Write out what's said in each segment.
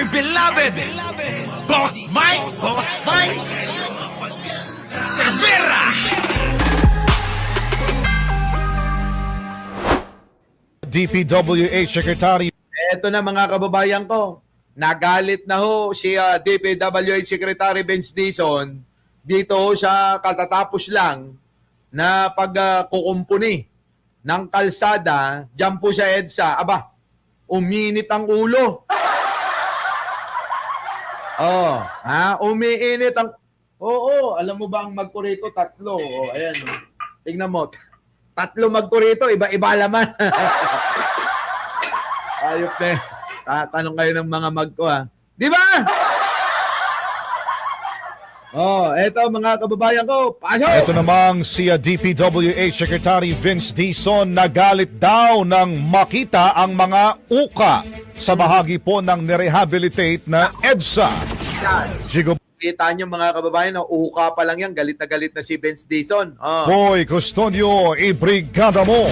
beloved Boss Mike Cervera. DPWH Secretary. Eto na mga kababayan ko, nagalit na ho si DPWH Secretary Vince Dizon dito sa katatapos lang na pagkukumpuni ng kalsada dyan po sa EDSA. Aba, uminit ang ulo. Umiinit ang... Oo, alam mo ba ang magkurito? Tatlo. Ayan. Tingnan mo. Tatlo magkurito, iba-iba laman. Ayop na. Tatanong kayo ng mga magko ha. Di ba? Eto mga kababayan ko. Pasok! Ito namang si DPWH Secretary Vince Dizon nagalit daw nang makita ang mga uka sa bahagi po ng nirehabilitate na EDSA. Jigo Kita nyo mga kababayan, uka pa lang yan, galit na si Vince Dizon. Boy Custodio, ibrigada mo!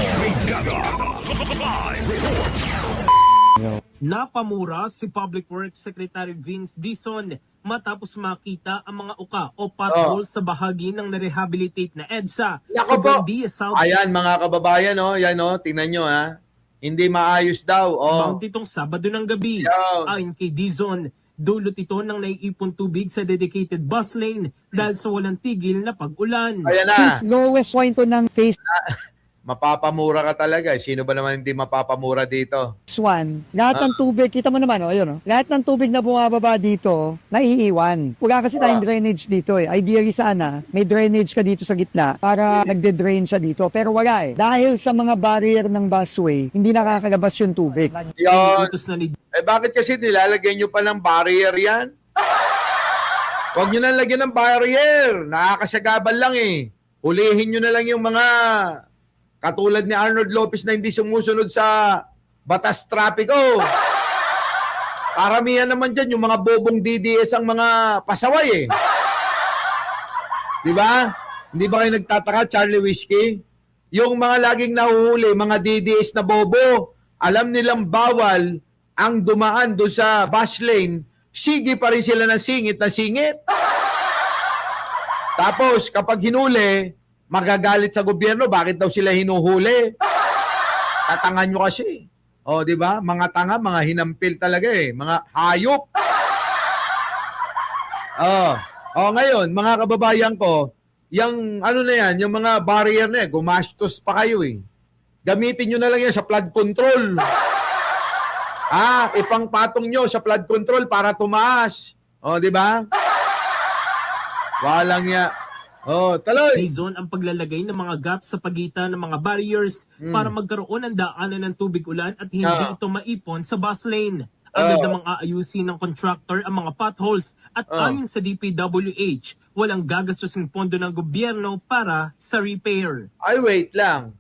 Napamura si Public Works Secretary Vince Dizon matapos makita ang mga uka o pothole sa bahagi ng na-rehabilitate na EDSA Nako sa po. Buendia South. Ayan mga kababayan, yan tingnan nyo ha. Hindi maayos daw. Mount itong Sabado ng gabi. Yan. Ayon kay Dizon, dulot ito ng naiipon tubig sa dedicated bus lane dahil sa walang tigil na pag-ulan. Ayan na. Lowest point to ng phase Mapapamura ka talaga. Sino ba naman hindi mapapamura dito? 1. Lahat ng tubig, kita mo naman, lahat ng tubig na bumababa dito, naiiwan. Wala kasi tayong drainage dito eh. Ideally sana, may drainage ka dito sa gitna para nagde-drain siya dito. Pero wala eh. Dahil sa mga barrier ng busway, hindi nakakalabas yung tubig. Yan. Utos na ni Bakit kasi nilalagay nyo pa ng barrier yan? Huwag nyo na lagyan ng barrier. Nakakasagabal lang eh. Hulihin nyo na lang yung mga katulad ni Arnold Lopez na hindi sumusunod sa batas trapiko. Karamihan naman dyan yung mga bobong DDS ang mga pasaway eh. Di ba? Hindi ba kayo nagtataka, Charlie Whiskey? Yung mga laging nahuhuli, mga DDS na bobo, alam nilang bawal ang dumaan do sa bus lane, sige pa rin sila ng singit na singit. Tapos, kapag hinuli, magagalit sa gobyerno, bakit daw sila hinuhuli? Tatangan nyo kasi. Di ba? Mga tanga, mga hinampil talaga eh. Mga hayop. Ngayon, mga kababayan ko, yung ano na yan, yung mga barrier na yan, gumastos pa kayo eh. Gamitin nyo na lang yan sa flood control. Ipangpatong nyo sa flood control para tumaas. Di ba? Walang ya. Taloy. Dizon ang paglalagay ng mga gaps sa pagitan ng mga barriers para magkaroon ng daanan ng tubig ulan at hindi ito maipon sa bus lane. Agad namang aayusin ng contractor ang mga potholes at ayon sa DPWH, walang gagastusing pondo ng gobyerno para sa repair. Ay, wait lang.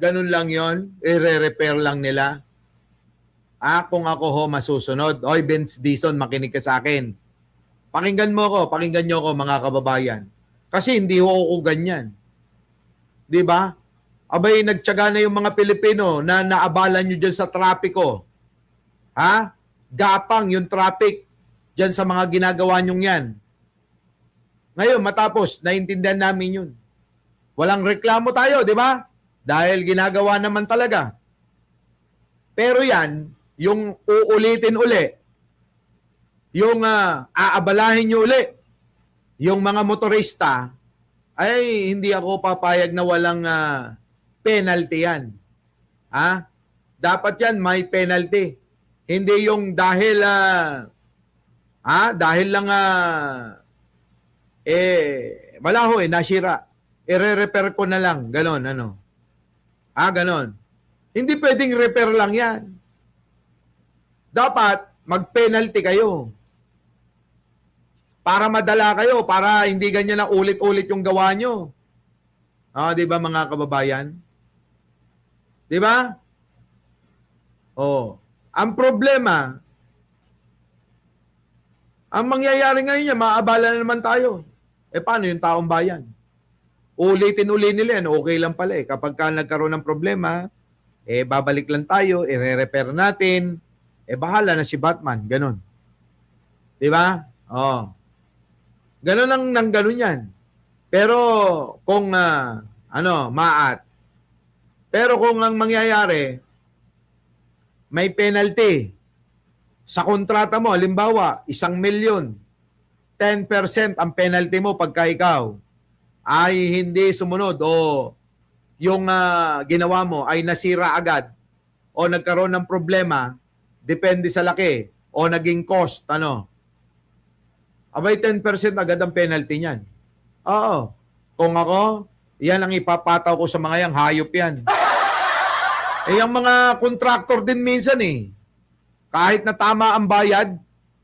Ganun lang yon, i-repair lang nila. Kung ako ho masusunod. Oy, Vince Dizon, makinig ka sa akin. Pakinggan nyo ko mga kababayan. Kasi hindi ho ako ganyan. Di ba? Abay, nagtyaga na yung mga Pilipino na naabalan nyo dyan sa trapiko. Gapang yung traffic dyan sa mga ginagawa nyong yan. Ngayon, matapos, naintindihan namin yun. Walang reklamo tayo, di ba? Dahil ginagawa naman talaga. Pero yan, yung uulitin uli, yung aabalahin nyo uli, yung mga motorista, ay hindi ako papayag na walang penalty yan. Dapat yan may penalty. Hindi yung dahil dahil lang wala ho nasira. I-repair ko na lang. Ganon, ganon. Hindi pwedeng repair lang yan. Dapat mag-penalty kayo. Para madala kayo, para hindi ganyan na ulit-ulit yung gawa nyo. Di ba mga kababayan? Di ba? Ang problema, ang mangyayari ngayon niya, maabala na naman tayo. Paano yung taong bayan? Ulitin-uli nila yan, okay lang pala eh. Kapag ka nagkaroon ng problema, babalik lang tayo, i-repair natin. bahala na si Batman. Ganon. Di ba? Oh. Ganon ang nang ganon yan. Pero kung pero kung ang mangyayari, may penalty sa kontrata mo, halimbawa, 1,000,000, 10% ang penalty mo pagka ikaw ay hindi sumunod o yung ginawa mo ay nasira agad o nagkaroon ng problema, depende sa laki o naging cost, abay 10% agad ang penalty niyan. Oo. Kung ako, yan ang ipapataw ko sa mga yang hayop yan. Yung mga contractor din minsan kahit na tama ang bayad,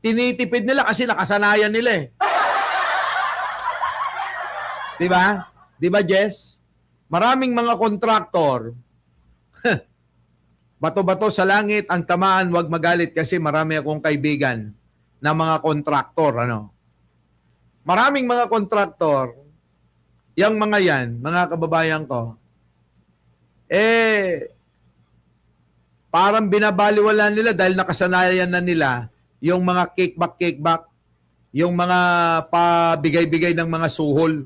tinitipid nila kasi nakasanayan nila Diba? Diba, Jess? Maraming mga contractor, bato-bato sa langit, ang tamaan, wag magalit kasi marami akong kaibigan na mga contractor, Maraming mga contractor, yung mga yan, mga kababayan ko, parang binabaliwala nila dahil nakasanayan na nila yung mga kickback, yung mga pabigay-bigay ng mga suhol.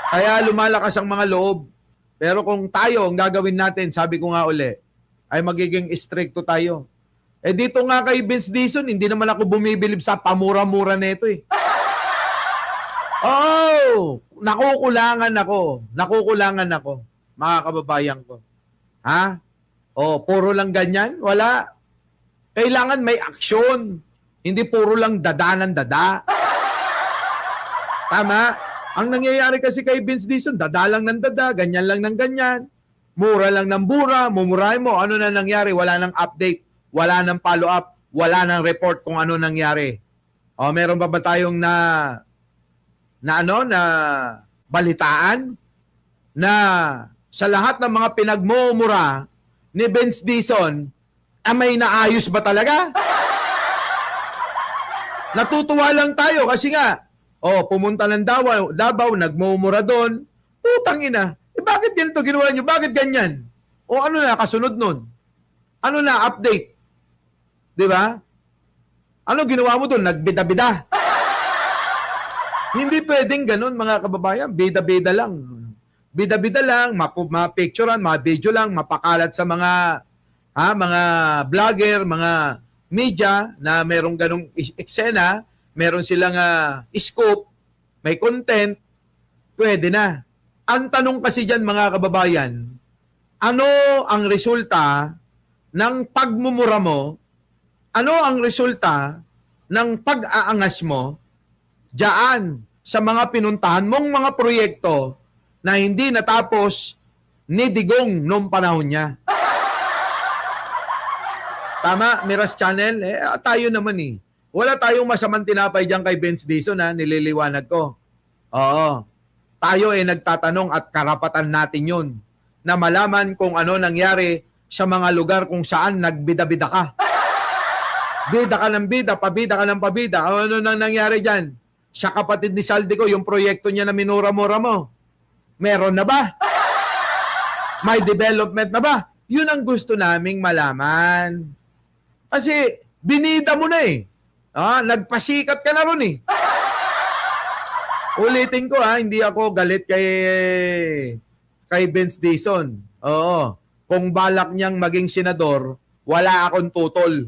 Kaya lumalakas ang mga loob. Pero kung tayo, ang gagawin natin, sabi ko nga uli, ay magiging stricto tayo. Dito nga kay Vince Dizon, hindi naman ako bumibilib sa pamura-mura nito Oh, nakukulangan ako, mga kababayan ko. Ha? Puro lang ganyan? Wala. Kailangan may aksyon. Hindi puro lang dada ng dada. Tama? Ang nangyayari kasi kay Vince Dizon, dada lang ng dada, ganyan lang ng ganyan. Mura lang ng bura, mumurahin mo. Ano na nangyari? Wala nang update, wala nang follow-up, wala nang report kung ano nangyari. Meron ba tayong na balitaan na sa lahat ng mga pinagmumura ni Vince Dizon, may naayos ba talaga? Natutuwa lang tayo kasi nga, pumunta ng Davao, nagmumura doon, putang ina, bakit ganito ginawa nyo? Bakit ganyan? Ano na, kasunod nun? Ano na, update? Di ba? Ano ginawa mo doon? Nagbida-bida. Hindi pwedeng ganun, mga kababayan. Bida-bida lang. Bida-bida lang, mapicturean, ma-video lang, mapakalat sa mga vlogger, mga media na merong ganung eksena, meron silang scope, may content, pwede na. Ang tanong kasi dyan, mga kababayan, ano ang resulta ng pagmumura mo? Ano ang resulta ng pag-aangas mo diyan sa mga pinuntahan mong mga proyekto na hindi natapos ni Digong noong panahon niya? Tama, Miras Channel? Tayo naman Wala tayong masamang tinapay dyan kay Vince Dizon nililiwanag ko. Oo. Tayo nagtatanong at karapatan natin yun na malaman kung ano nangyari sa mga lugar kung saan nagbida-bida ka. Bida ka ng bida, pabida ka ng pabida. Ano nang nangyari dyan? Sa kapatid ni Saldico, yung proyekto niya na minura-mura mo. Meron na ba? May development na ba? Yun ang gusto naming malaman. Kasi binida mo na nagpasikat ka na ron Ulitin ko hindi ako galit kay Vince Dizon. Oo. Kung balak niyang maging senador, wala akong tutol.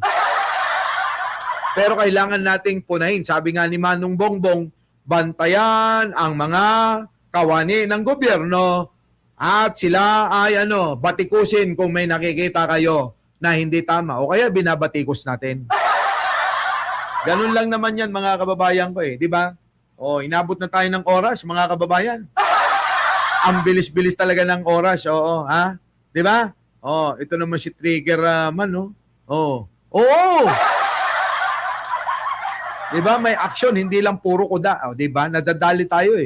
Pero kailangan nating punahin. Sabi nga ni Manong Bongbong, bantayan ang mga kawani ng gobyerno at sila ay batikusin kung may nakikita kayo na hindi tama. O kaya binabatikos natin. Ganun lang naman yan, mga kababayan ko di ba? Inabot na tayo ng oras, mga kababayan. Ang bilis-bilis talaga ng oras, di ba? Ito naman si Trigger man, Oo. Di ba? May action, hindi lang puro kuda. Di ba? Nadadali tayo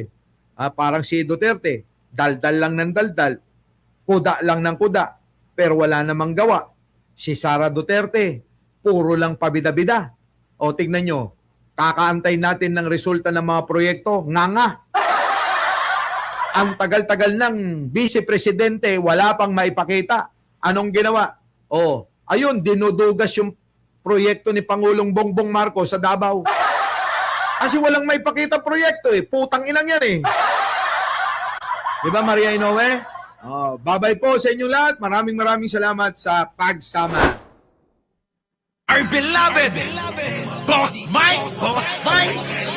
parang si Duterte, daldal lang ng daldal, kuda lang ng kuda, pero wala namang gawa. Si Sara Duterte, puro lang pabida-bida. Tignan nyo, kakaantay natin ng resulta ng mga proyekto, nga. Ang tagal-tagal ng vice presidente, wala pang maipakita. Anong ginawa? Ayun, dinudugas yung proyekto ni Pangulong Bongbong Marcos sa Davao. Kasi walang may pakita proyekto eh. Putang inang yan eh. Di ba, Maria Inoue? Oh, babay po sa inyo lahat. Maraming salamat sa pagsama. Our beloved Boss Mike. Boss Mike.